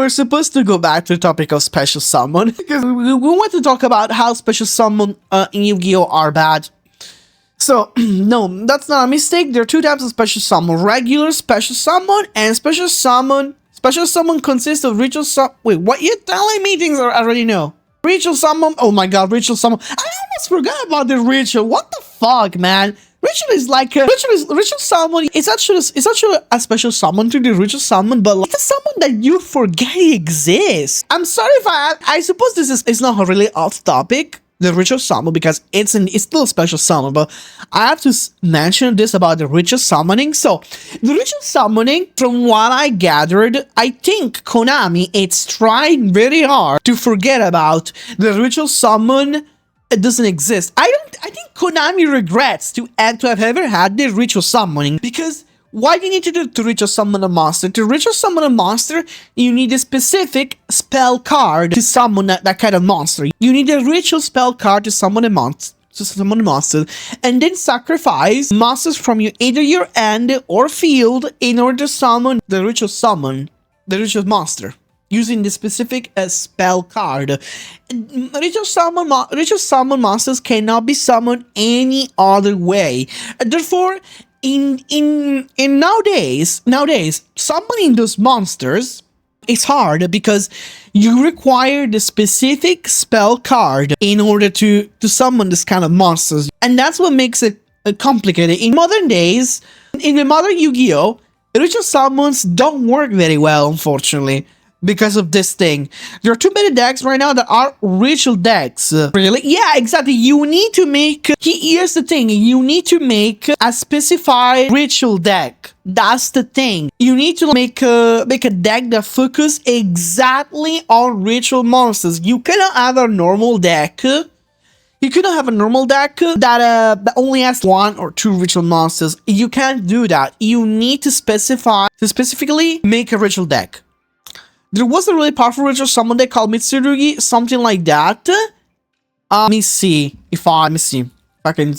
we're supposed to go back to the topic of special summon because we want to talk about how special summon in Yu-Gi-Oh are bad. So, no, that's not a mistake. There are two types of special summon. Regular special summon and special summon. Special summon consists of ritual summon. Wait, what? You're telling me things I already know. Ritual summon. Oh my god, ritual summon. I almost forgot about the ritual. What the fuck, man? Ritual is like ritual summon. It's actually a special summon to the ritual summon, but like, it's a summon that you forget exists. I'm sorry if I suppose this is not really off topic, the ritual summon, because it's still a special summon, but I have to mention this about the ritual summoning. So the ritual summoning, from what I gathered, I think Konami is trying very hard to forget about the ritual summon. It doesn't exist. I think Konami regrets to have ever had the ritual summoning, because why do you need to do to ritual summon a monster? To ritual summon a monster, you need a specific spell card to summon that kind of monster. You need a ritual spell card to summon a monster, and then sacrifice monsters from either your end or field in order to summon the ritual monster, using the specific spell card. Ritual summon monsters cannot be summoned any other way. Therefore, in nowadays, summoning those monsters is hard because you require the specific spell card in order to summon this kind of monsters, and that's what makes it complicated. In modern days, in the modern Yu-Gi-Oh, ritual summons don't work very well, unfortunately, because of this thing. There are too many decks right now that are ritual decks. Really? Yeah, exactly. You need to make... Here's the thing. You need to make a specified ritual deck. That's the thing. You need to make a deck that focuses exactly on ritual monsters. You cannot have a normal deck. You cannot have a normal deck that only has one or two ritual monsters. You can't do that. You need to specifically make a ritual deck. There was a really powerful ritual summon deck called Mitsurugi, something like that. Let me see if I can...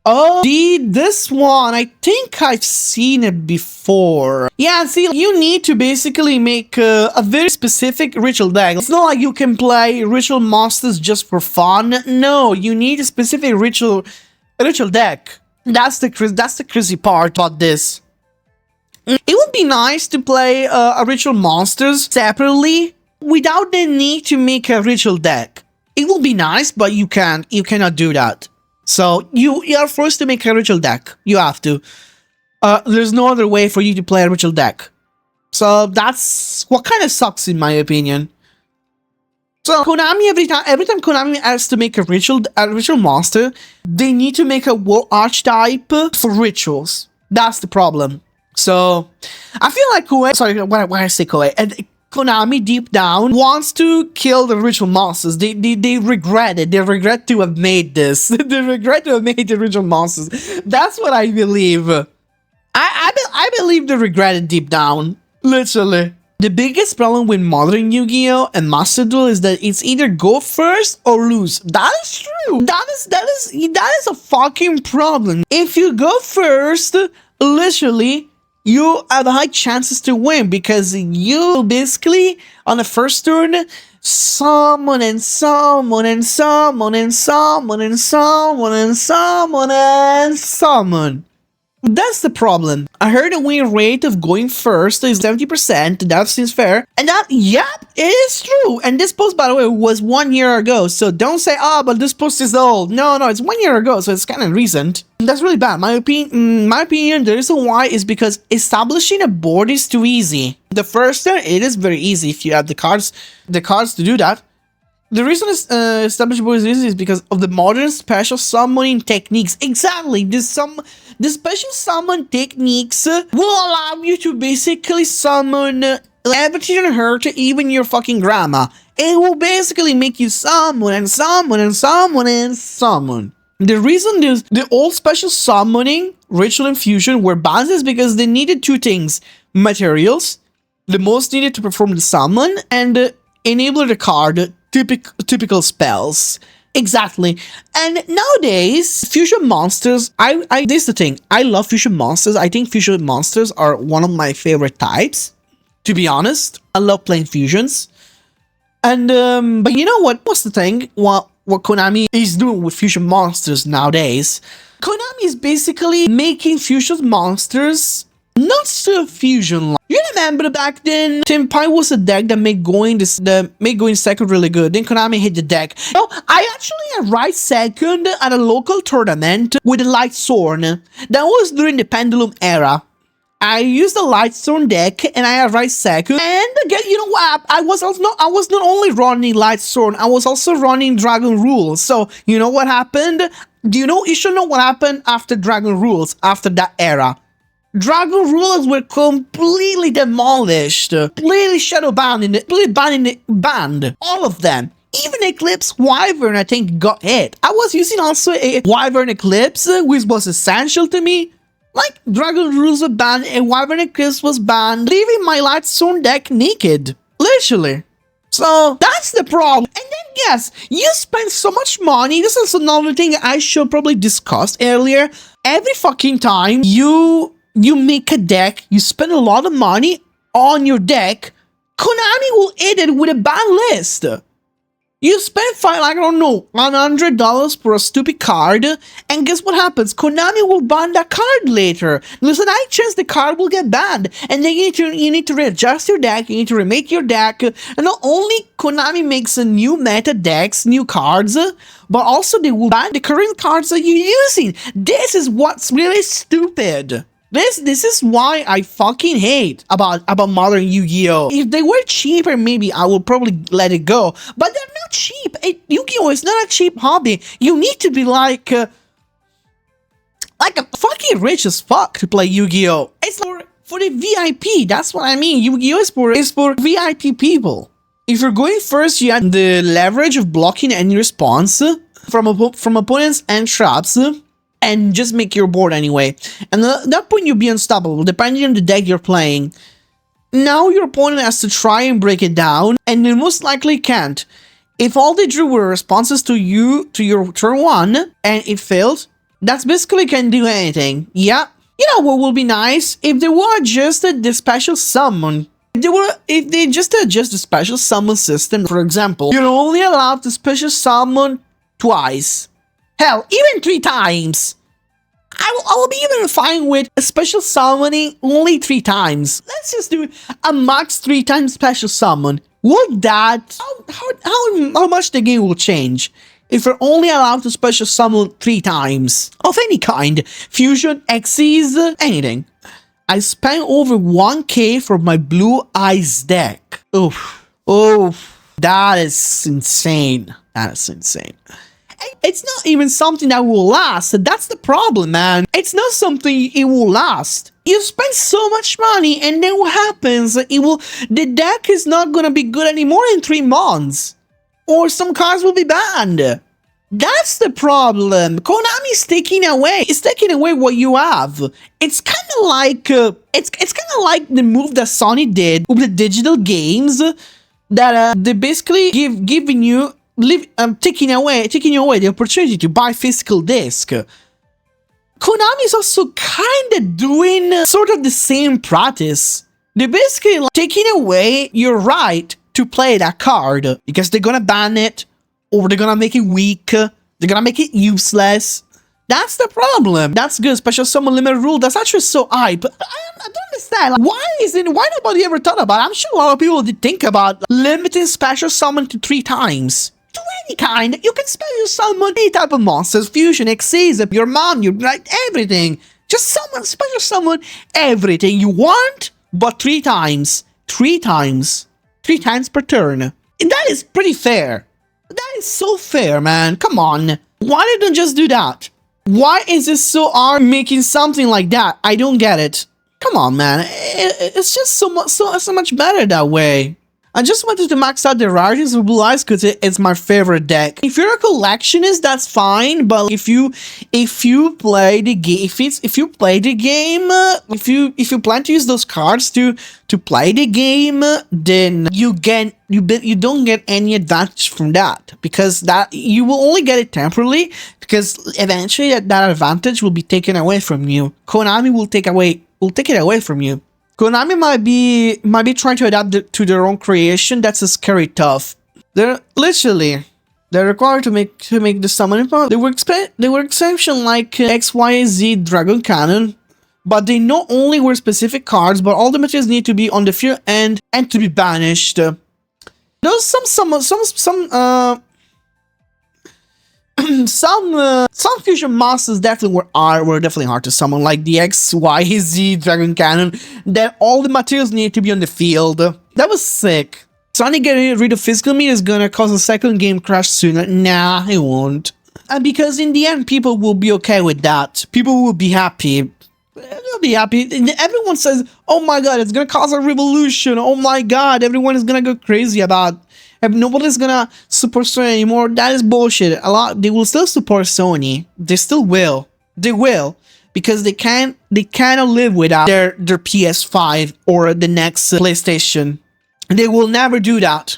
Oh, this one, I think I've seen it before. Yeah, see, you need to basically make a very specific ritual deck. It's not like you can play ritual monsters just for fun. No, you need a specific ritual deck. That's the crazy part about this. It would be nice to play a ritual monsters separately without the need to make a ritual deck. It will be nice, but you cannot do that. So you are forced to make a ritual deck. You have to. There's no other way for you to play a ritual deck. So that's what kind of sucks in my opinion. So Konami, every time Konami has to make a ritual monster, they need to make a war archetype for rituals. That's the problem. So, I feel like when I say Konami deep down wants to kill the ritual monsters. They regret it. They regret to have made this. They regret to have made the ritual monsters. That's what I believe. I believe they regret it deep down. Literally. The biggest problem with modern Yu-Gi-Oh! And Master Duel is that it's either go first or lose. That is true. That is a fucking problem. If you go first, literally, you have high chances to win because you basically, on the first turn, summon and summon and summon and summon and summon and summon and summon. That's the problem. I heard the win rate of going first is 70%. That seems fair. And that, yep, it is true. And this post, by the way, was 1 year ago. So don't say, oh, but this post is old. No, it's 1 year ago. So it's kind of recent. That's really bad. My opinion, the reason why is because establishing a board is too easy. The first turn, it is very easy if you have the cards to do that. The reason establishing board is easy is because of the modern special summoning techniques. Exactly. The special summon techniques will allow you to basically summon everything on Earth, even your fucking grandma. It will basically make you summon and summon and summon and summon. The reason the old special summoning, ritual and fusion were banned is because they needed two things. Materials, the most needed to perform the summon, and enable the card, typical spells. Exactly. And nowadays, fusion monsters, this is the thing. I love fusion monsters. I think fusion monsters are one of my favorite types to be honest. I love playing fusions. And, but you know what? What's the thing? What Konami is doing with fusion monsters nowadays? Konami is basically making fusion monsters not so fusion like. You remember back then, Tenpai was a deck that made going second really good. Then Konami hit the deck. No, I actually arrived second at a local tournament with a Light Sword. That was during the Pendulum era. I used the Light Sword deck and I arrived second. And again, you know what? I was not only running Light Sword, I was also running Dragon Rules. So you know what happened? You should know what happened after Dragon Rules, after that era. Dragon Rules were completely demolished, completely shadow banned, all of them. Even Eclipse Wyvern, I think, got hit. I was using also a Wyvern Eclipse, which was essential to me. Like, Dragon Rules were banned, and Wyvern Eclipse was banned, leaving my Light Sword deck naked. Literally. So, that's the problem. And then, yes, you spend so much money. This is another thing I should probably discuss earlier. Every fucking time you make a deck, you spend a lot of money on your deck, Konami will hit it with a ban list. You spend I don't know, $100 for a stupid card, and guess what happens? Konami will ban that card later. There's an high chance the card will get banned, and then you need to readjust your deck, you need to remake your deck, and not only Konami makes a new meta decks, new cards, but also they will ban the current cards that you're using. This is what's really stupid. This is why I fucking hate about modern Yu-Gi-Oh! If they were cheaper, maybe I would probably let it go. But they're not cheap. Yu-Gi-Oh! Is not a cheap hobby. You need to be like a fucking rich as fuck to play Yu-Gi-Oh! It's for the VIP. That's what I mean. Yu-Gi-Oh! is for VIP people. If you're going first, you have the leverage of blocking any response from opponents and traps. And just make your board anyway. And at that point, you'll be unstoppable, depending on the deck you're playing. Now your opponent has to try and break it down, and they most likely can't. If all they drew were responses to your turn 1, and it failed, that's basically can do anything. Yeah. You know what will be nice? If they were adjusted the special summon. If they just adjust the special summon system, for example, you're only allowed to special summon twice. Hell, even 3 times. I will be even fine with a special summoning only 3 times. Let's just do a max 3 times special summon. Would that... How much the game will change if you're only allowed to special summon 3 times? Of any kind. Fusion, Xyz, anything. I spent over 1k for my Blue Eyes deck. Oof. Oof. That is insane. That is insane. It's not even something that will last. That's the problem, man. It's not something it will last. You spend so much money, and then what happens? The deck is not gonna be good anymore in 3 months. Or some cards will be banned. That's the problem. Konami is taking away. It's taking away what you have. It's kind of like it's kind of like the move that Sony did with the digital games that they basically giving you. Taking you away the opportunity to buy physical disc. Konami is also kind of doing sort of the same practice. They're basically like taking away your right to play that card because they're gonna ban it, or they're gonna make it weak, they're gonna make it useless. That's the problem. That's good. Special summon limit rule. That's actually so high. But I don't understand. Like, why nobody ever thought about it? I'm sure a lot of people did think about limiting special summon to 3 times. To any kind. You can special summon any type of monsters. Fusion, Xyz, your mom, everything. Just special summon everything you want, but 3 times. 3 times. 3 times per turn. And that is pretty fair. That is so fair, man. Come on. Why didn't just do that? Why is it so hard making something like that? I don't get it. Come on, man. It's just so much better that way. I just wanted to max out the rarities of Blue Eyes because it's my favorite deck. If you're a collectionist, that's fine. But if you play the game, if you plan to use those cards to play the game, then you don't get any advantage from that, because that you will only get it temporarily, because eventually that advantage will be taken away from you. Konami will take it away from you. Konami might be trying to adapt it to their own creation. That's a scary tough. They're required to make the summon. They were exception like XYZ Dragon Cannon, but they not only were specific cards, but all the materials need to be on the field and to be banished. There's some fusion masters definitely were definitely hard to summon, like the XYZ Dragon Cannon. That all the materials need to be on the field. That was sick. Sonic getting rid of physical meat is gonna cause a second game crash sooner. Nah, it won't. And because in the end, people will be okay with that. People will be happy. They'll be happy. And everyone says, "Oh my god, it's gonna cause a revolution. Oh my god, everyone is gonna go crazy about. Nobody's gonna support Sony anymore." That is bullshit. They will still support Sony. They still will. They will. Because they cannot live without their PS5 or the next PlayStation. They will never do that.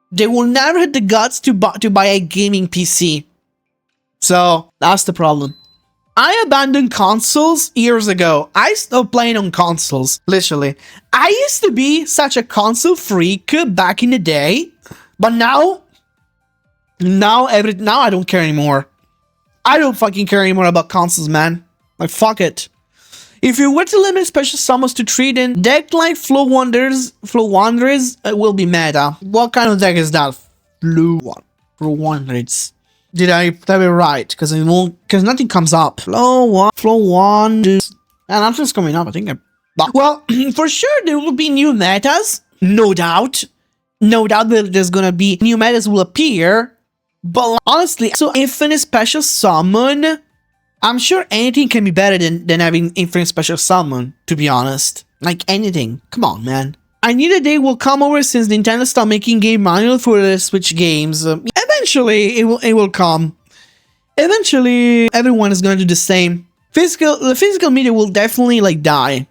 They will never have the guts to buy a gaming PC. So, that's the problem. I abandoned consoles years ago. I stopped playing on consoles, literally. I used to be such a console freak back in the day, but now I don't care anymore. I don't fucking care anymore about consoles, man. Like, fuck it. If you were to limit special summons to 3, then deck like Flow Wanderers will be meta. What kind of deck is that? Flow Wanderers. Did I tell it right? Because nothing comes up. Flow Wanderers. And nothing's coming up, I think. Well, for sure there will be new metas. No doubt. No doubt that there's gonna be new metas will appear. But honestly, so infinite special summon, I'm sure anything can be better than having infinite special summon, to be honest. Like anything. Come on, man. I knew the day will come over since Nintendo stopped making game manual for the Switch games. Eventually, it will come. Eventually, everyone is going to do the same. The physical media will definitely, like, die.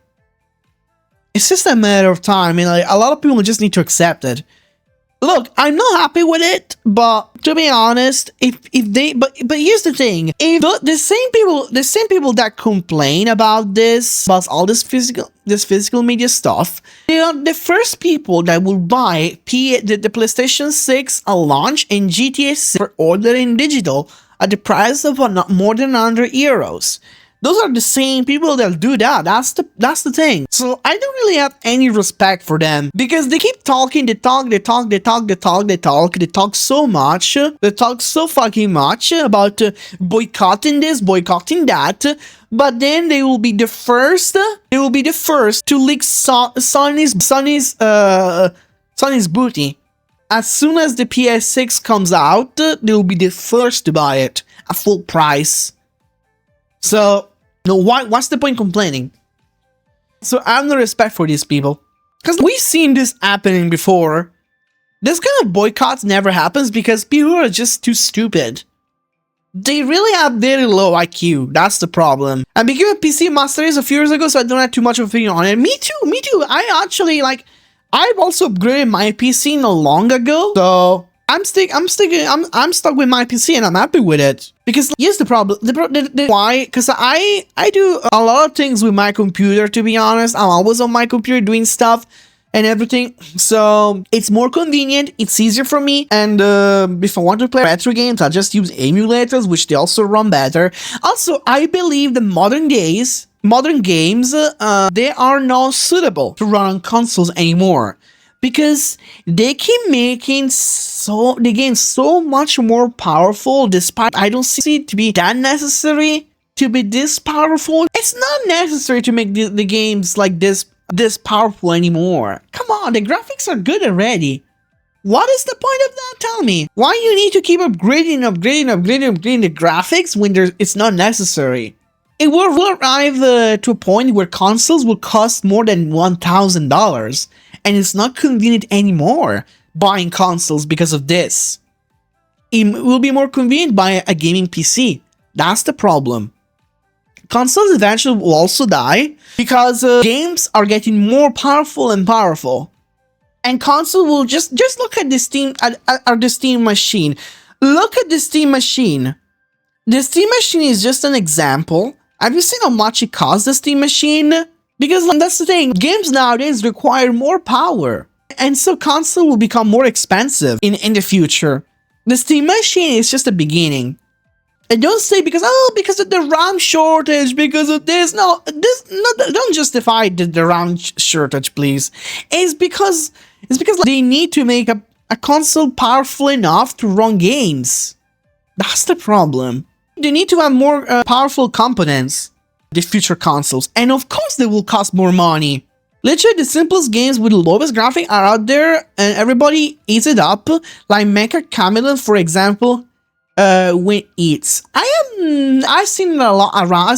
It's just a matter of time. I mean, like, a lot of people just need to accept it. Look, I'm not happy with it, but to be honest, but here's the thing: if the same people that complain about all this physical media stuff, they are the first people that will buy the PlayStation 6 at launch and GTA 6 for ordering digital at the price of not more than €100. Those are the same people that do that. That's the thing. So I don't really have any respect for them because they keep talking. They talk so much. They talk so fucking much about boycotting this, boycotting that. But then they will be the first. They will be the first to leak Sony's booty. As soon as the PS6 comes out, they will be the first to buy it at full price. So, no, what's the point complaining? So, I have no respect for these people. Because we've seen this happening before. This kind of boycotts never happens because people are just too stupid. They really have very low IQ. That's the problem. I became a PC master race a few years ago, so I don't have too much of an opinion on it. Me too. I actually, I've also upgraded my PC not long ago. So, I'm stuck with my PC and I'm happy with it. Because here's the problem. Why? Because I do a lot of things with my computer, to be honest. I'm always on my computer doing stuff and everything. So it's more convenient. It's easier for me. And if I want to play retro games, I just use emulators, which they also run better. Also, I believe the modern games, they are not suitable to run on consoles anymore. Because they keep making the game so much more powerful, despite I don't see it to be that necessary to be this powerful. It's not necessary to make the games like this powerful anymore. Come on, the graphics are good already. What is the point of that? Tell me. Why you need to keep upgrading the graphics when it's not necessary? It will arrive to a point where consoles will cost more than $1,000. And it's not convenient anymore buying consoles because of this. It will be more convenient buying a gaming PC. That's the problem. Consoles eventually will also die because games are getting more powerful and powerful. And console will just look at the Steam machine. Look at the Steam machine. The Steam machine is just an example. Have you seen how much it costs, the Steam machine? Because that's the thing, games nowadays require more power. And so console will become more expensive in the future. The Steam Machine is just the beginning. And don't say because of the RAM shortage, because of this. No, don't justify the RAM shortage, please. It's because they need to make a console powerful enough to run games. That's the problem. They need to have more powerful components, the future consoles, and of course they will cost more money. Literally, the simplest games with the lowest graphic are out there, and everybody eats it up. Like Mecha Chameleon, for example, when eats. I've seen it a lot around.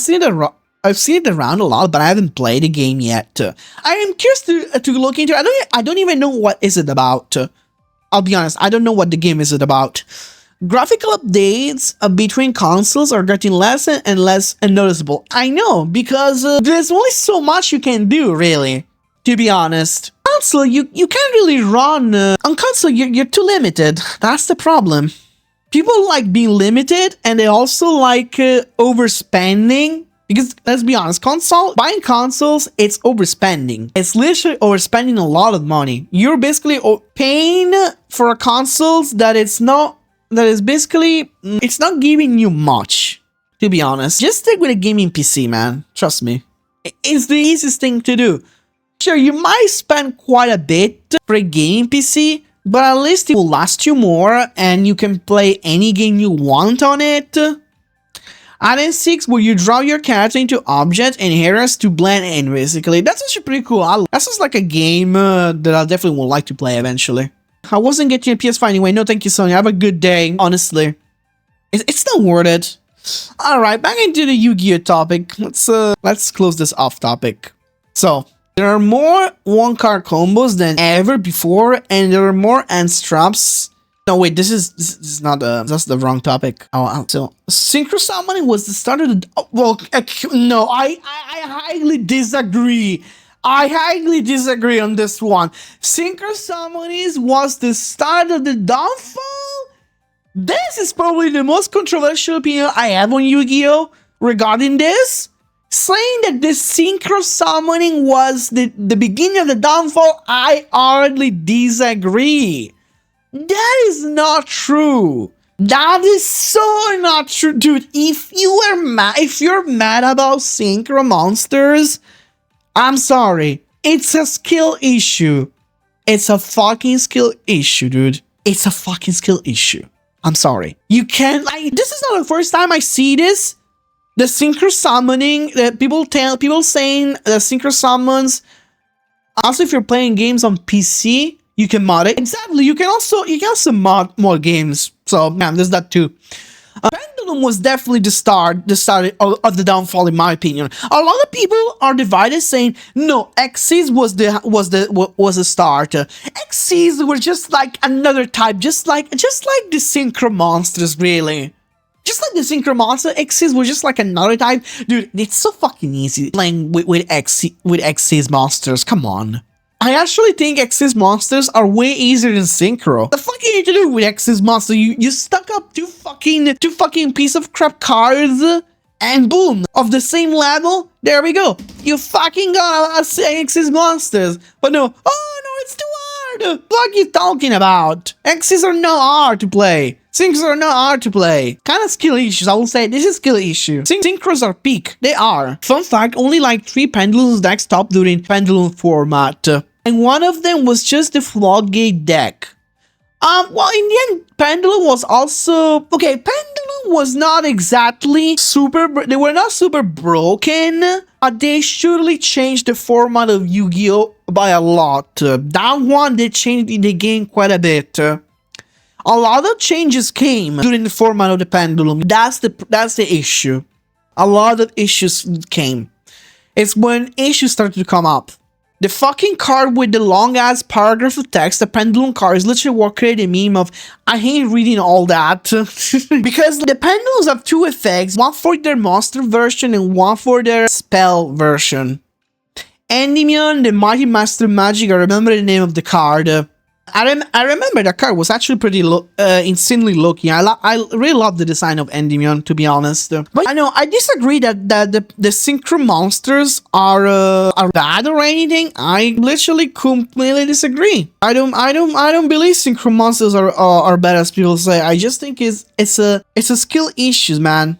I've seen it around a lot, but I haven't played the game yet. I am curious to look into it. I don't even know what is it about. I'll be honest, I don't know what the game is about. Graphical updates between consoles are getting less and less noticeable. I know, because there's only so much you can do, really. To be honest, console you can't really run on console. You're too limited. That's the problem. People like being limited, and they also like overspending. Because let's be honest, buying consoles, it's overspending. It's literally overspending a lot of money. You're basically paying for a console that is basically it's not giving you much. To be honest, just stick with a gaming PC, man. Trust me, it's the easiest thing to do. Sure, you might spend quite a bit for a gaming PC, but at least it will last you more and you can play any game you want on it. Item 6, where you draw your character into objects and areas to blend in, basically. That's actually pretty cool. That's just like a game that I definitely would like to play eventually. I wasn't getting a PS5 anyway. No, thank you, Sony. Have a good day, honestly. It's not worth it. Alright, back into the Yu-Gi-Oh topic. Let's close this off topic. So, there are more one-card combos than ever before, and there are more end straps. No, wait, this is not that's the wrong topic. So synchro summoning was the start of the no, I highly disagree. I highly disagree on this one. Synchro summoning was the start of the downfall. This is probably the most controversial opinion I have on Yu-Gi-Oh regarding this. Saying that the synchro summoning was the beginning of the downfall, I hardly disagree. That is not true. That is so not true, dude. If you're mad about synchro monsters, I'm sorry. It's a skill issue. It's a fucking skill issue, dude. It's a fucking skill issue. I'm sorry. You can't, like, this is not the first time I see this. The synchro summoning, people saying the synchro summons. Also, if you're playing games on PC, you can mod it. Exactly. You can also mod more games. So man, there's that too. Pendulum was definitely the start of the downfall, in my opinion. A lot of people are divided, saying no, Xyz was the start. Xyz were just like another type, just like the synchro monsters, really. Just like the synchro monster, Xyz were just like another type. Dude, it's so fucking easy playing with Xyz monsters. Come on. I actually think Xyz monsters are way easier than synchro. The fuck you need to do with Xyz monster? You stuck up two fucking piece of crap cards, and boom, of the same level. There we go. You fucking got Xyz monsters. But no, oh no, it's too hard. What are you talking about? Xyz are not hard to play. Synchros are not hard to play. Kind of skill issues, I will say. This is skill issue. Synchros are peak. They are. Fun fact, only like 3 Pendulums decks stopped doing Pendulum format. And one of them was just the Floodgate deck. Well, in the end, Pendulum was also... Okay, Pendulum was not exactly super... They were not super broken. They surely changed the format of Yu-Gi-Oh! By a lot. That one, they changed the game quite a bit. A lot of changes came during the format of the Pendulum. That's the issue. A lot of issues came. It's when issues started to come up. The fucking card with the long-ass paragraph of text, the Pendulum card, is literally what created a meme of, I hate reading all that. Because the Pendulums have 2 effects, one for their monster version and one for their spell version. Endymion, the Mighty Master Magic, I remember the name of the card. I remember the card was actually pretty insanely looking. I really love the design of Endymion, to be honest. But I know I disagree that the synchro monsters are bad or anything. I literally completely disagree. I don't believe synchro monsters are bad as people say. I just think it's a skill issue, man.